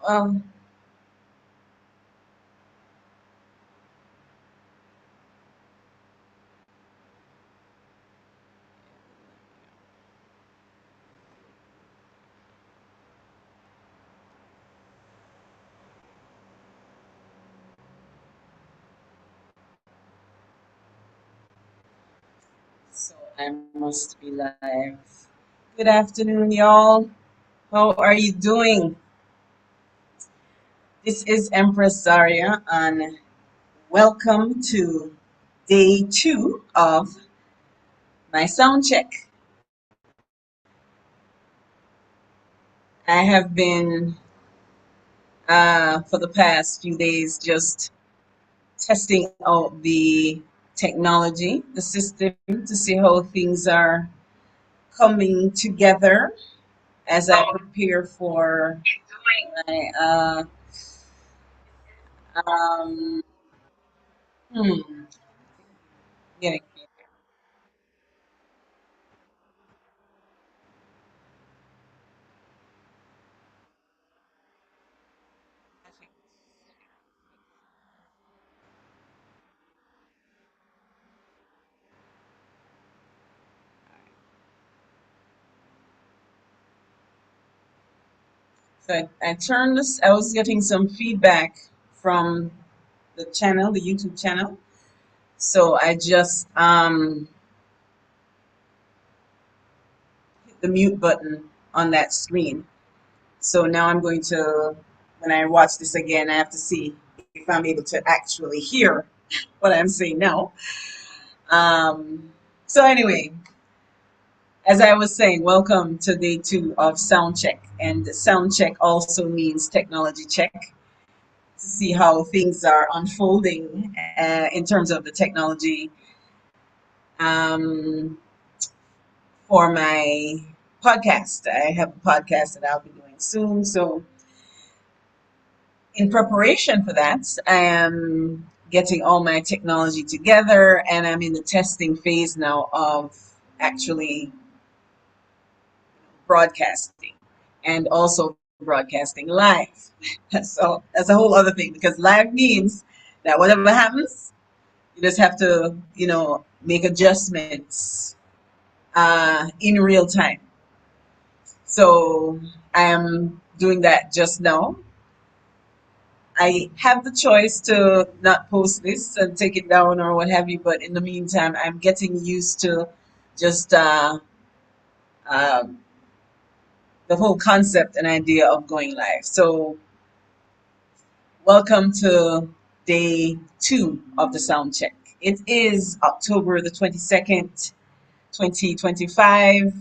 Um, so I must be live. Good afternoon, y'all. How are you doing? This is Empress Zaria, and welcome to day two of my sound check. I have been, for the past few days, just testing out the technology, the system, to see how things are coming together as I prepare for my um hmm, getting so I turned this. I was getting some feedback from the channel, the YouTube channel. So I just hit the mute button on that screen. So now I'm going to, when I watch this again, I have to see if I'm able to actually hear what I'm saying now. Um, so anyway, as I was saying, welcome to day two of sound check. And sound check also means technology check to see how things are unfolding in terms of the technology um, for my podcast. I have a podcast that I'll be doing soon. So in preparation for that, I am getting all my technology together and I'm in the testing phase now of actually broadcasting and also broadcasting live. So that's a whole other thing because live means that whatever happens, you just have to, make adjustments in real time. So I am doing that just now. I have the choice to not post this and take it down or what have you, but in the meantime, I'm getting used to just um, the whole concept and idea of going live. So, welcome to day two of the sound check. It is October the 22nd, 2025,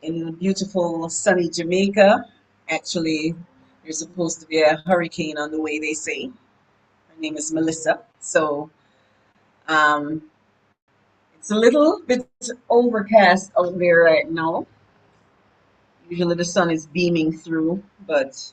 in beautiful sunny Jamaica. Actually, there's supposed to be a hurricane on the way, they say. Her name is Melissa. So, um, it's a little bit overcast out there right now. Usually the sun is beaming through, but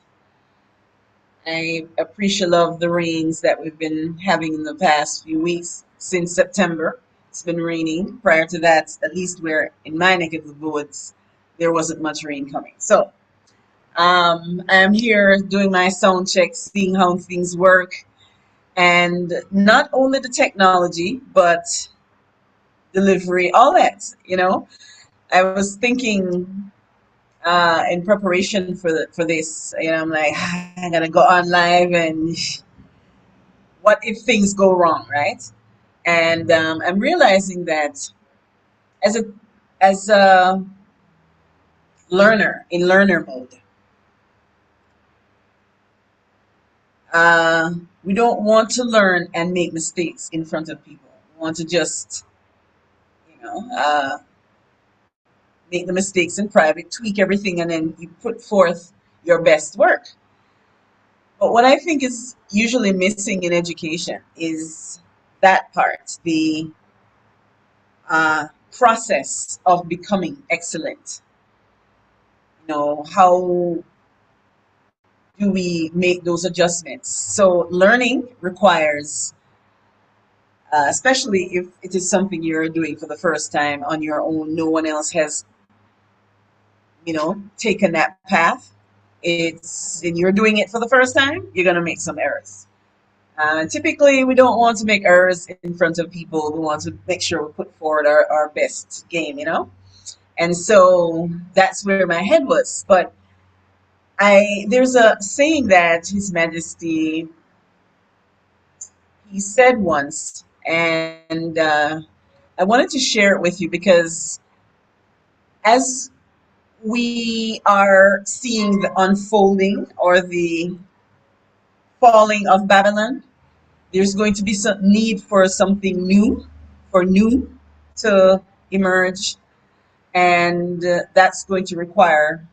I appreciate love the rains that we've been having in the past few weeks since September. It's been raining. Prior to that, at least where in my neck of the woods, there wasn't much rain coming. So I'm here doing my sound check, seeing how things work, and not only the technology, but delivery, all that. I was thinking in preparation for this, I'm like, I gotta go on live and what if things go wrong, right? And I'm realizing that as a learner in learner mode, uh, we don't want to learn and make mistakes in front of people. We want to just, you know, uh, make the mistakes in private, tweak everything, and then you put forth your best work. But what I think is usually missing in education is that part, the process of becoming excellent. How do we make those adjustments? So learning requires, especially if it is something you're doing for the first time on your own, no one else has, taken that path. It's and you're doing it for the first time, you're gonna make some errors. Typically, we don't want to make errors in front of people. We want to make sure we put forward our best game, you know? And so that's where my head was. But there's a saying that His Majesty he said once, and I wanted to share it with you because as we are seeing the unfolding or the falling of Babylon, there's going to be some need for something new, for new to emerge, and that's going to require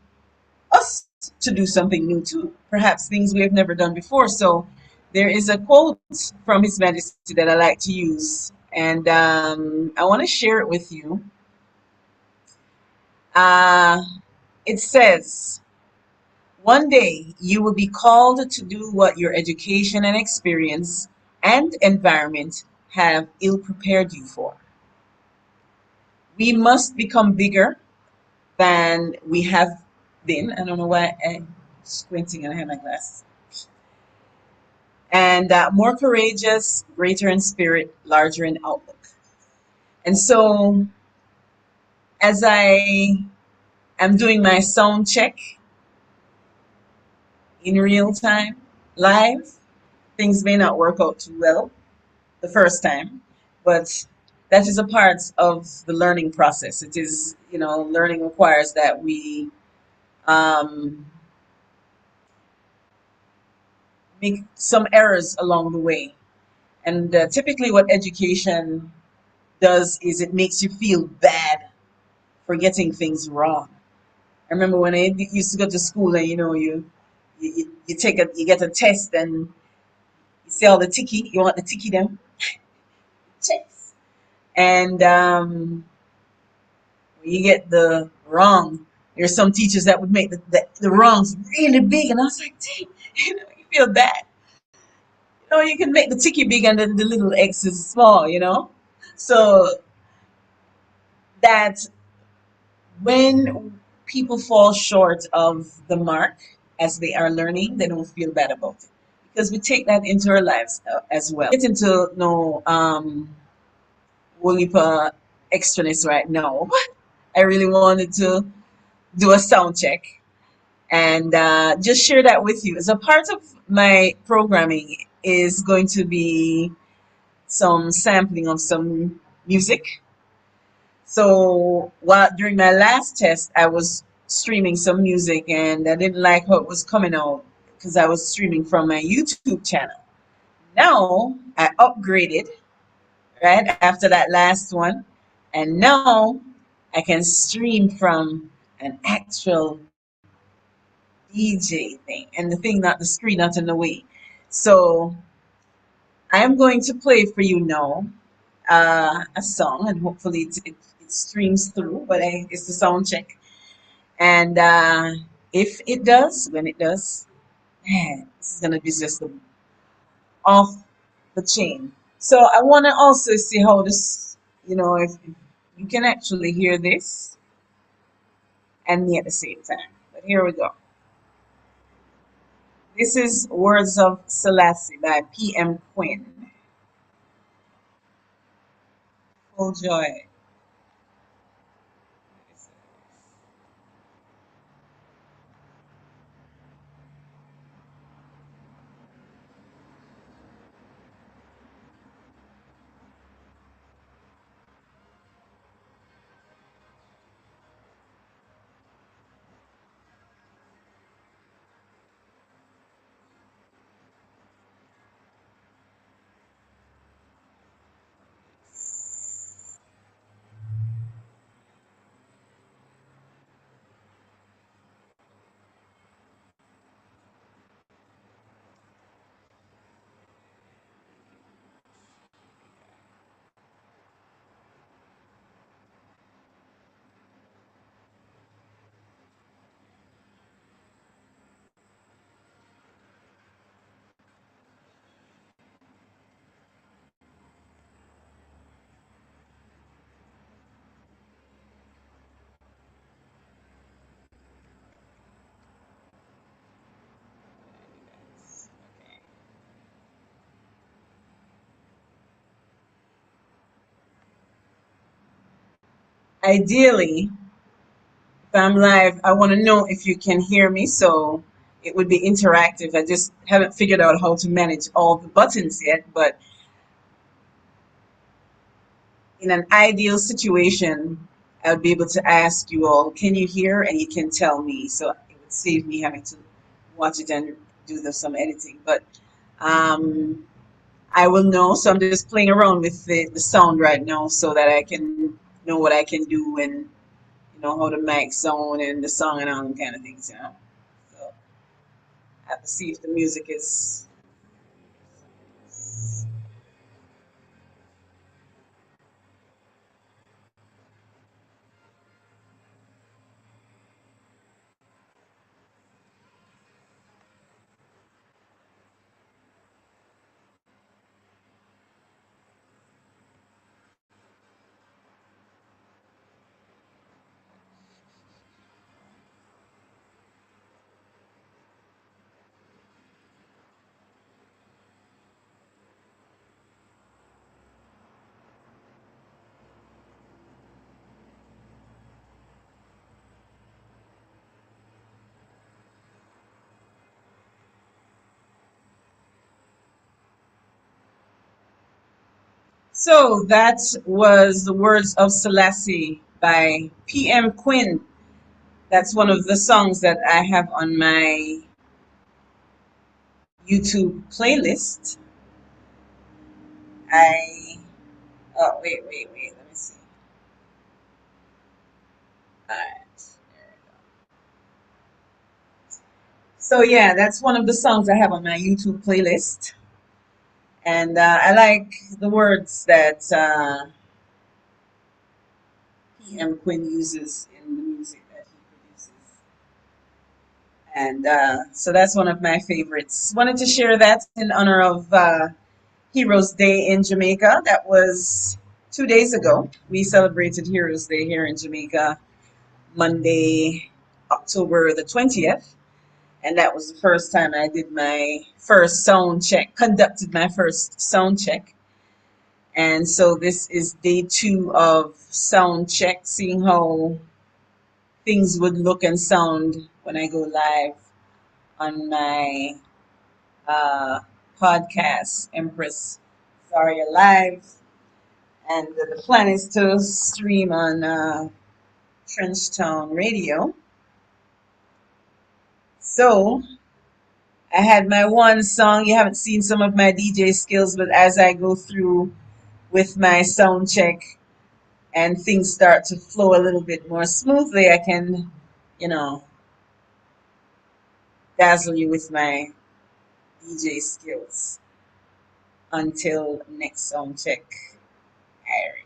us to do something new too, perhaps things we have never done before. So there is a quote from His Majesty that I like to use, and I want to share it with you. Uh, it says, one day you will be called to do what your education and experience and environment have ill prepared you for. We must become bigger than we have been. I don't know why I'm squinting and I have my glasses. And more courageous, greater in spirit, larger in outlook. And so, as I am doing my sound check in real time, live, things may not work out too well the first time, but that is a part of the learning process. It is, learning requires that we um, make some errors along the way. And typically, what education does is it makes you feel bad for getting things wrong. I remember when I used to go to school, and you get a test, and you see all the ticky. You want the ticky them checks, and when you get the wrong, there's some teachers that would make the wrongs really big, and I was like, dang, you feel bad. You can make the ticky big and then the little X is small. So that when people fall short of the mark as they are learning, they don't feel bad about it because we take that into our lives as well. Get into no whole heap of extraness right now. I really wanted to do a sound check and just share that with you. As a part of my programming is going to be some sampling of some music. So while during my last test, I was streaming some music and I didn't like how it was coming out because I was streaming from my YouTube channel. Now I upgraded right after that last one, and now I can stream from an actual DJ thing, and the thing, not the screen, not in the way. So I'm going to play for you now a song, and hopefully it streams through. But it's the sound check, and if it does, when it does, man, this is gonna be just off the chain. So I want to also see how this, if you can actually hear this and me at the same time. But here we go. This is Words of Selassie by PM Quinn. Full joy. ideally, if I'm live, I want to know if you can hear me, so it would be interactive. I just haven't figured out how to manage all the buttons yet, but in an ideal situation, I would be able to ask you all, can you hear? And you can tell me. So it would save me having to watch it and do some editing. But um, I will know. So I'm just playing around with the sound right now so that I can know what I can do and how the mic sound and the song and all them kind of things. So I have to see if the music is. So that was the words of Selassie by PM Quinn. That's one of the songs that I have on my YouTube playlist. I oh wait, let me see. Alright. So yeah, that's one of the songs I have on my YouTube playlist, and I like the words that PM Quinn uses in the music that he produces, and so that's one of my favorites. Wanted to share that in honor of Heroes Day in Jamaica. That was 2 days ago. We celebrated Heroes Day here in Jamaica Monday, October the 20th. And that was the first time I did my first sound check, conducted my first sound check. And so this is day two of sound check, seeing how things would look and sound when I go live on my uh, podcast, Empress Zaria Live. And the plan is to stream on Trenchtown Radio. So I had my one song. You haven't seen some of my DJ skills, but as I go through with my sound check and things start to flow a little bit more smoothly, I can, you know, dazzle you with my DJ skills until next sound check. All right.